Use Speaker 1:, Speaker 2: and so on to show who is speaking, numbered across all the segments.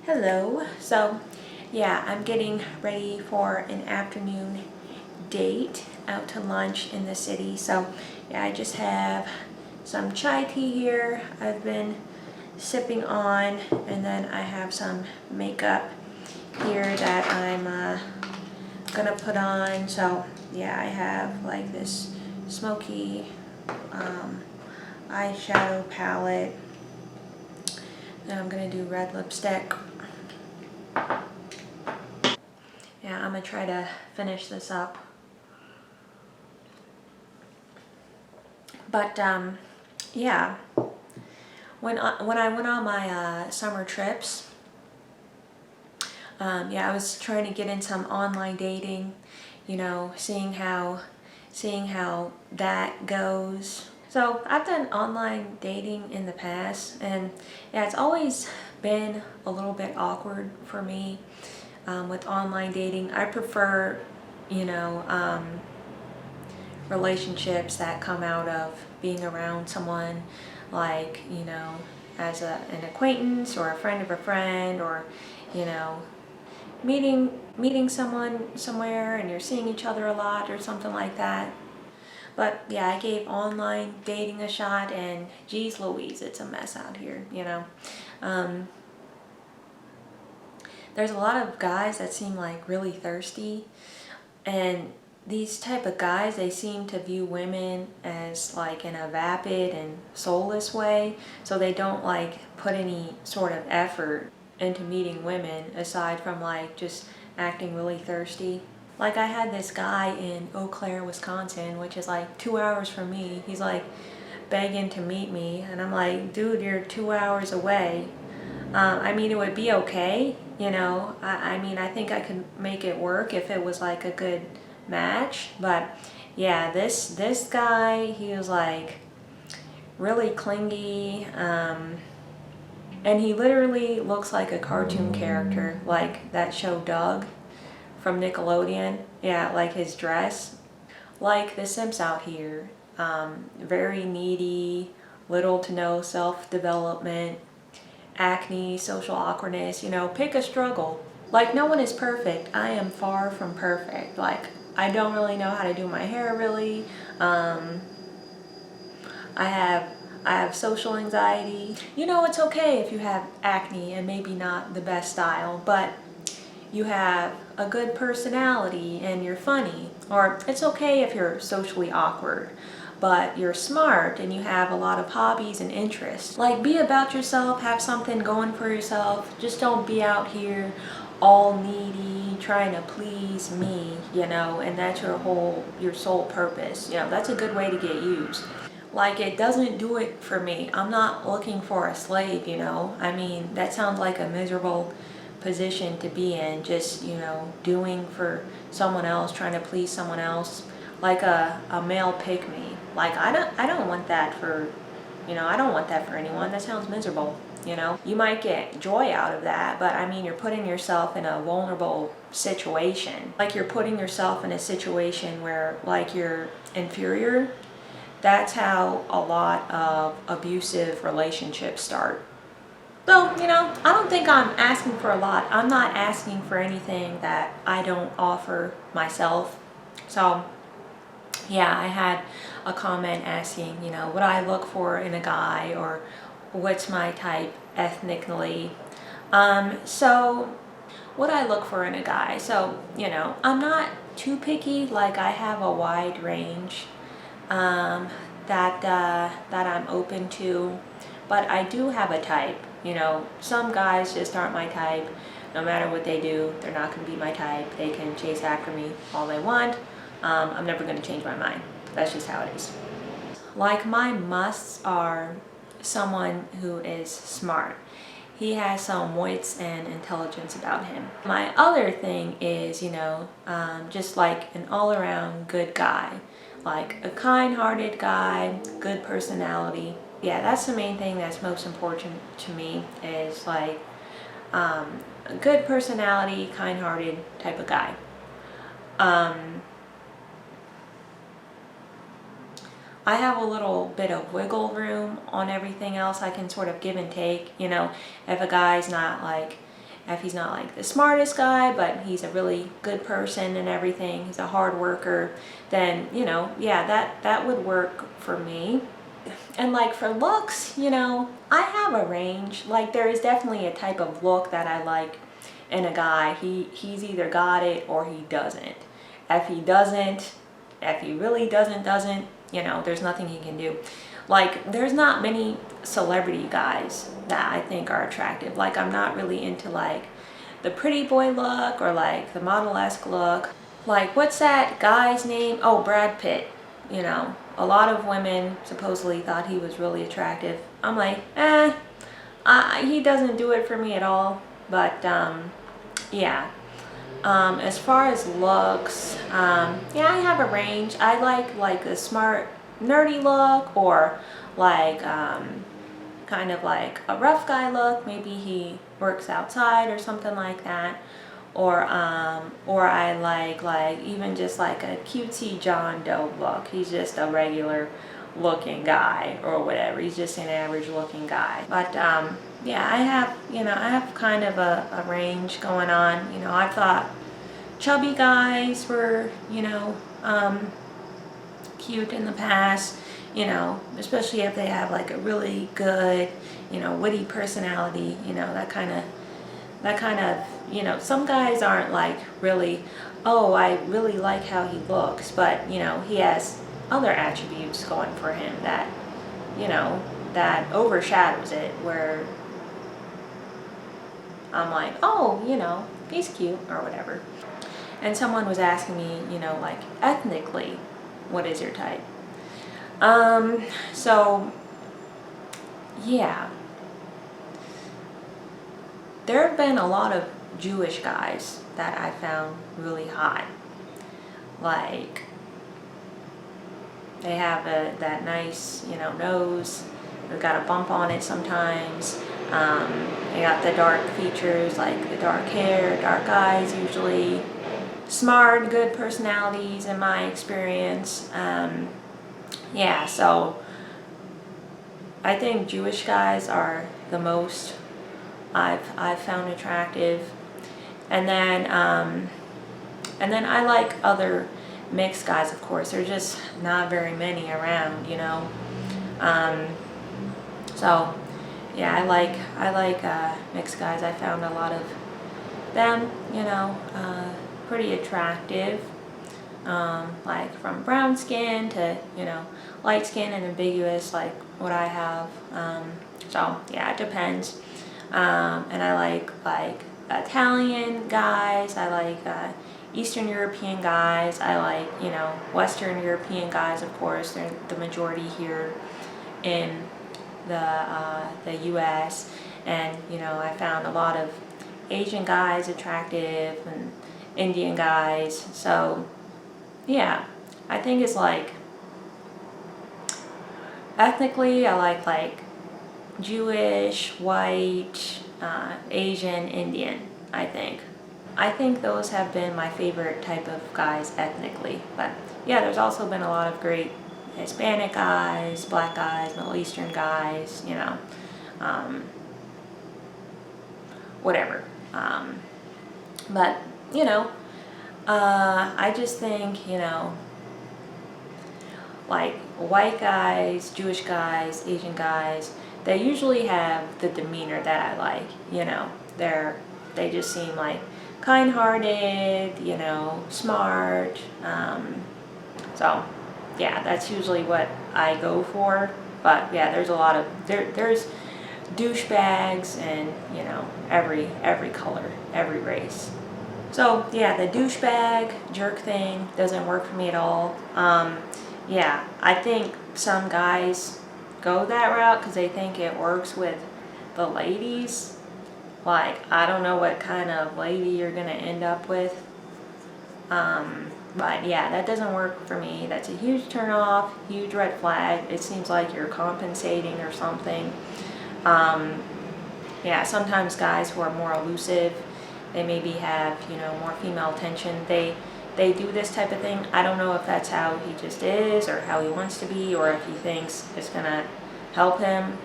Speaker 1: Hello. So, yeah, I'm getting ready for an afternoon date out to lunch in the city. So, yeah, I just have some chai tea here I've been sipping on, and then I have some makeup here that I'm gonna put on. So, yeah, I have like this smoky um, eyeshadow palette. Then I'm gonna do red lipstick. Yeah, I'm gonna try to finish this up. But yeah, when I went on my summer trips, yeah, I was trying to get in some online dating, seeing how that goes. So I've done online dating in the past, and yeah, it's always been a little bit awkward for me with online dating. I prefer, you know, relationships that come out of being around someone, like, as an acquaintance or a friend of a friend, or, you know, meeting someone somewhere and you're seeing each other a lot or something like that. But yeah, I gave online dating a shot, and geez Louise, it's a mess out here. Um, there's a lot of guys that seem like really thirsty, and these type of guys, they seem to view women as like in a vapid and soulless way, so they don't like put any sort of effort into meeting women aside from like just acting really thirsty. Like, I had this guy in Eau Claire, Wisconsin, which is like 2 hours from me. He's like begging to meet me, and I'm like, dude, you're 2 hours away. I mean, it would be okay, I mean, I think I could make it work if it was like a good match. But yeah, this guy, he was like really clingy, and he literally looks like a cartoon character, like that show Doug from Nickelodeon. Yeah, like his dress, like the Simps out here. Very needy, little to no self-development, acne, social awkwardness, pick a struggle. Like, no one is perfect. I am far from perfect. Like, I don't really know how to do my hair really. I have I have social anxiety. It's okay if you have acne and maybe not the best style, but you have a good personality and you're funny. Or it's okay if you're socially awkward, but you're smart and you have a lot of hobbies and interests. Like, be about yourself, have something going for yourself. Just don't be out here all needy, trying to please me, and that's your sole purpose. That's a good way to get used. Like, it doesn't do it for me. I'm not looking for a slave. I mean, that sounds like a miserable position to be in, just, doing for someone else, trying to please someone else, like a male pick me. Like, I don't want that for, I don't want that for anyone. That sounds miserable. You might get joy out of that, but I mean, you're putting yourself in a vulnerable situation. Like, you're putting yourself in a situation where, like, you're inferior. That's how a lot of abusive relationships start. So, I don't think I'm asking for a lot. I'm not asking for anything that I don't offer myself. So, yeah, I had a comment asking, what I look for in a guy, or what's my type ethnically. So what I look for in a guy. So, I'm not too picky. Like, I have a wide range that I'm open to, but I do have a type. Some guys just aren't my type. No matter what they do, they're not going to be my type. They can chase after me all they want. I'm never going to change my mind. That's just how it is. Like, my musts are someone who is smart. He has some wits and intelligence about him. My other thing is, just like an all-around good guy. Like a kind-hearted guy, good personality. Yeah, that's the main thing that's most important to me, is like a good personality, kind-hearted type of guy. I have a little bit of wiggle room on everything else. I can sort of give and take, if a guy's not like if he's not like the smartest guy, but he's a really good person and everything, he's a hard worker, then, you know, yeah, that would work for me. And like for looks, you know, I have a range. Like there is definitely a type of look that I like in a guy. He's either got it or he doesn't. If he doesn't, if he really doesn't, you know, there's nothing he can do. Like there's not many celebrity guys that I think are attractive. Like I'm not really into like the pretty boy look or like the model-esque look. Like what's that guy's name? Oh, Brad Pitt. You know, a lot of women supposedly thought he was really attractive. I'm like, he doesn't do it for me at all. But yeah. As far as looks, yeah, I have a range. I like a smart, nerdy look, or like kind of like a rough guy look. Maybe he works outside or something like that. Or I like even just like a cutesy John Doe look. He's just a regular looking guy or whatever. He's just an average looking guy. But yeah, I have kind of a range going on. You know, I thought chubby guys were, you know, cute in the past, you know, especially if they have like a really good, you know, witty personality, you know, that kind of, you know, some guys aren't like really, oh, I really like how he looks, but, you know, he has other attributes going for him that, you know, that overshadows it, where I'm like, oh, you know, he's cute or whatever. And someone was asking me, you know, like ethnically, what is your type? So yeah, there have been a lot of Jewish guys that I found really hot. Like they have that nice, you know, nose. They've got a bump on it sometimes. They got the dark features, like the dark hair, dark eyes usually. Smart, good personalities in my experience. Yeah, so I think Jewish guys are the most I've found attractive. And then I like other mixed guys, of course. There's just not very many around, you know. So yeah, I like mixed guys. I found a lot of them, you know, pretty attractive. Like from brown skin to, you know, light skin and ambiguous, like what I have. So yeah, it depends. And I like Italian guys. I like Eastern European guys. I like, you know, Western European guys, of course. They're the majority here in the U.S. And, you know, I found a lot of Asian guys attractive and Indian guys. So yeah, I think it's like ethnically I like Jewish, white, Asian, Indian, I think those have been my favorite type of guys ethnically. But yeah, there's also been a lot of great Hispanic guys, black guys, Middle Eastern guys, you know, whatever. But, you know, I just think, you know, like white guys, Jewish guys, Asian guys, they usually have the demeanor that I like, you know. They just seem like kind-hearted, you know, smart. So yeah, that's usually what I go for. But yeah, there's a lot of there's douchebags and, you know, every color, every race. So yeah, the douchebag jerk thing doesn't work for me at all. Yeah, I think some guys go that route because they think it works with the ladies. Like, I don't know what kind of lady you're gonna end up with. But yeah, that doesn't work for me. That's a huge turn off, huge red flag. It seems like you're compensating or something. Yeah, sometimes guys who are more elusive, they maybe have, you know, more female attention. They do this type of thing. I don't know if that's how he just is or how he wants to be, or if he thinks it's gonna help him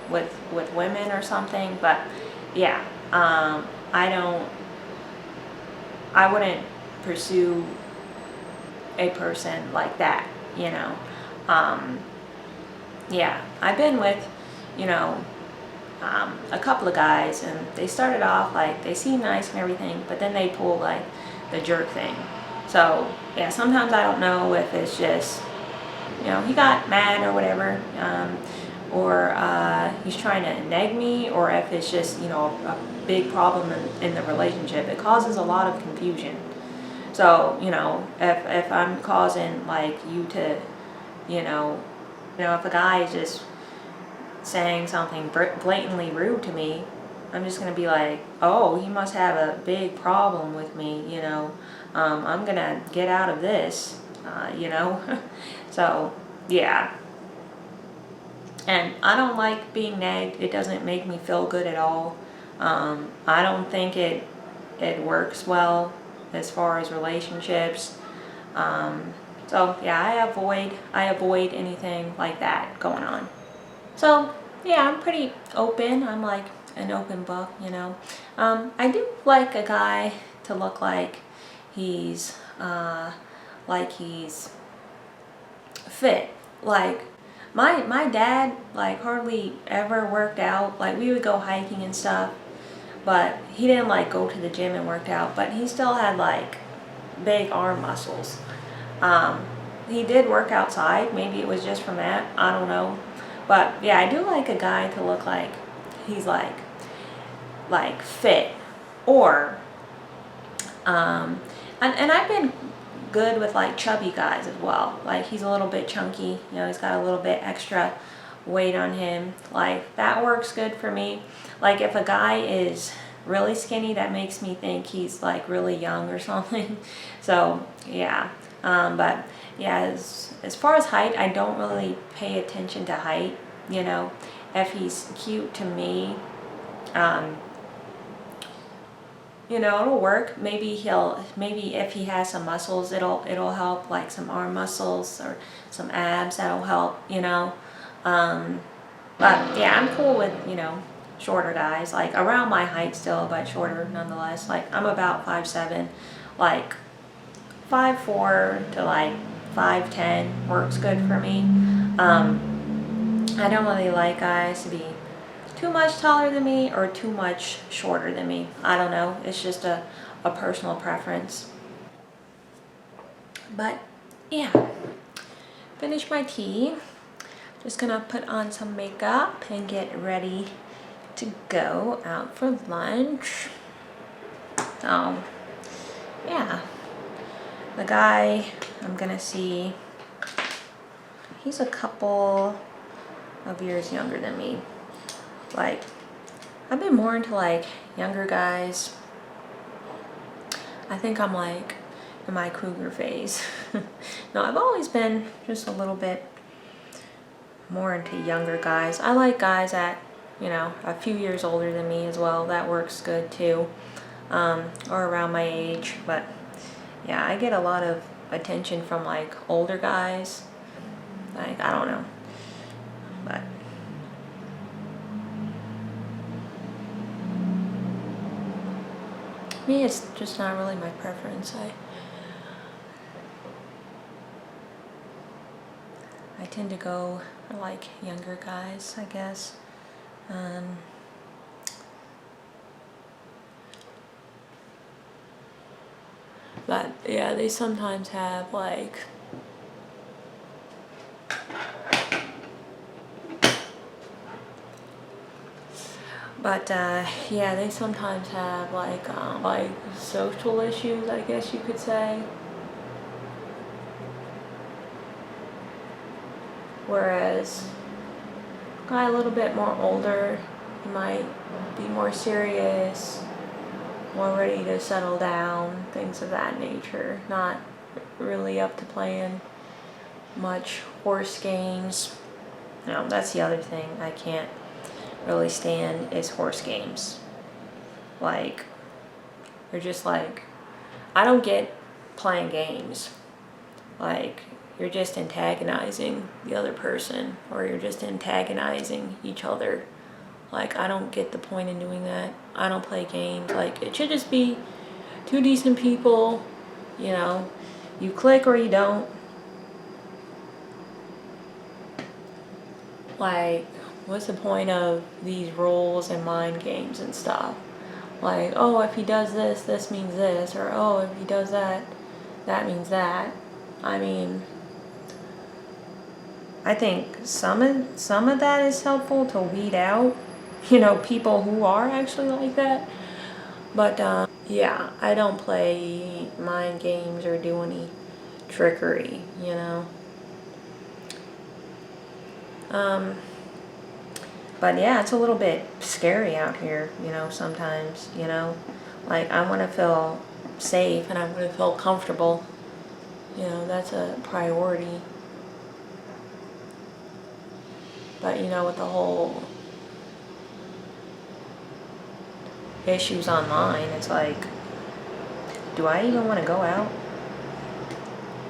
Speaker 1: with women or something. But yeah, I don't, I wouldn't pursue a person like that, you know. Yeah, I've been with, you know, a couple of guys, and they started off like they seem nice and everything, but then they pull like the jerk thing. So yeah, sometimes I don't know if it's just, you know, he got mad or whatever, or he's trying to neg me, or if it's just, you know, a big problem in the relationship. It causes a lot of confusion. So, you know, if I'm causing like you to, you know, if a guy is just saying something blatantly rude to me, I'm just gonna be like, oh, he must have a big problem with me, you know. I'm gonna get out of this, you know. So yeah, and I don't like being nagged. It doesn't make me feel good at all. I don't think it works well as far as relationships. So yeah, I avoid anything like that going on. So yeah, I'm pretty open. I'm like an open book, you know. I do like a guy to look he's like he's fit. Like my dad like hardly ever worked out. Like we would go hiking and stuff, but he didn't like go to the gym and work out. But he still had like big arm muscles. He did work outside. Maybe it was just from that. I don't know. But yeah, I do like a guy to look like he's like fit, or and I've been good with like chubby guys as well. Like he's a little bit chunky, you know, he's got a little bit extra weight on him. Like that works good for me. Like if a guy is really skinny, that makes me think he's like really young or something. So yeah, but yeah, as far as height, I don't really pay attention to height, you know. If he's cute to me, you know, it'll work. Maybe if he has some muscles, it'll help, like some arm muscles or some abs, that'll help, you know. But yeah, I'm cool with, you know, shorter guys, like around my height still, but shorter nonetheless. Like I'm about 5'7", like 5'4" to like 5'10" works good for me. I don't really like guys to be too much taller than me or too much shorter than me. I don't know. It's just a personal preference. But yeah, finish my tea. Just gonna put on some makeup and get ready to go out for lunch. So yeah, the guy I'm gonna see, he's a couple of years younger than me. Like, I've been more into like younger guys. I think I'm like in my Kruger phase. No, I've always been just a little bit more into younger guys. I like guys that, you know, a few years older than me as well. That works good too. Or around my age. But yeah, I get a lot of attention from like older guys. Like, I don't know. But me, it's just not really my preference. I tend to go for like younger guys, I guess. But yeah, they sometimes have like yeah, they sometimes have like social issues, I guess you could say. Whereas a guy a little bit more older, he might be more serious, more ready to settle down, things of that nature. Not really up to playing much horse games. No, that's the other thing I can't really stand is horse games. Like, they're just like, I don't get playing games. Like, you're just antagonizing the other person, or you're just antagonizing each other Like, I don't get the point in doing that. I don't play games. Like, it should just be two decent people, you know. You click or you don't. Like, what's the point of these roles and mind games and stuff? Like, oh, if he does this, this means this. Or, oh, if he does that, that means that. I mean, I think some of that is helpful to weed out, people who are actually like that. But yeah, I don't play mind games or do any trickery, But yeah, it's a little bit scary out here, sometimes, Like, I want to feel safe and I want to feel comfortable. That's a priority. But, with the whole issues online, it's like, do I even want to go out?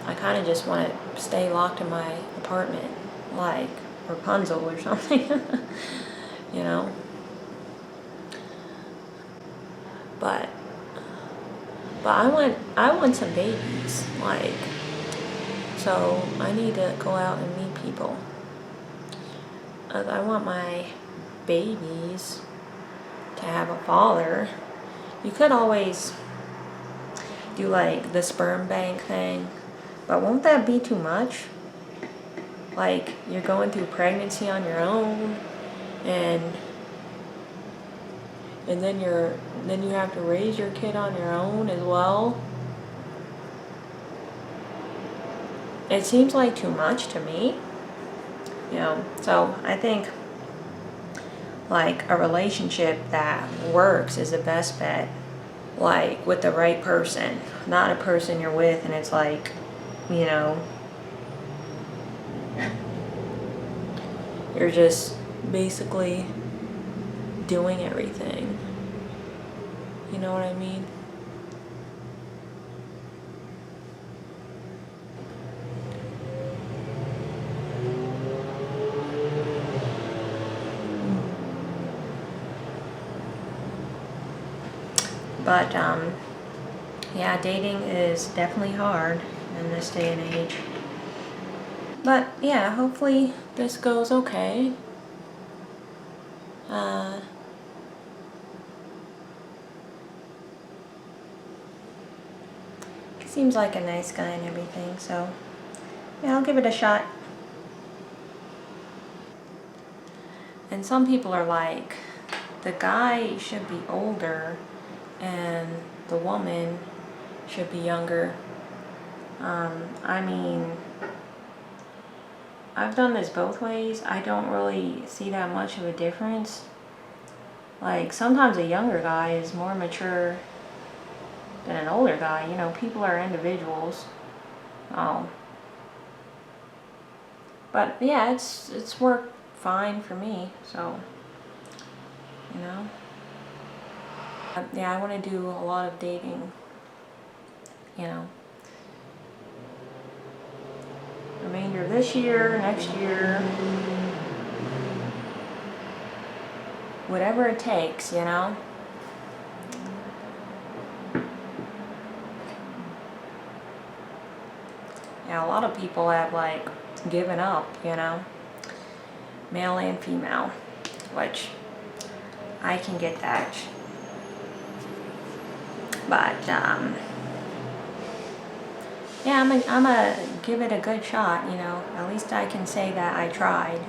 Speaker 1: I kind of just want to stay locked in my apartment, like Rapunzel or something, you know? But I want some babies, like, so I need to go out and meet people. I want my babies to have a father. You could always do like the sperm bank thing, but won't that be too much? Like, you're going through pregnancy on your own, and then you have to raise your kid on your own as well. It seems like too much to me. So I think like a relationship that works is the best bet. Like, with the right person, not a person you're with and it's like, you're just basically doing everything. You know what I mean? But, yeah, dating is definitely hard in this day and age. But, yeah, hopefully this goes okay. He seems like a nice guy and everything, so, yeah, I'll give it a shot. And some people are like, the guy should be older and the woman should be younger. I mean, I've done this both ways. I don't really see that much of a difference. Like, sometimes a younger guy is more mature than an older guy. People are individuals. But yeah, it's worked fine for me, so, yeah, I want to do a lot of dating, remainder of this year, next year, whatever it takes, Yeah, a lot of people have like given up, male and female, which I can get that. But yeah, I'm a give it a good shot, At least I can say that I tried.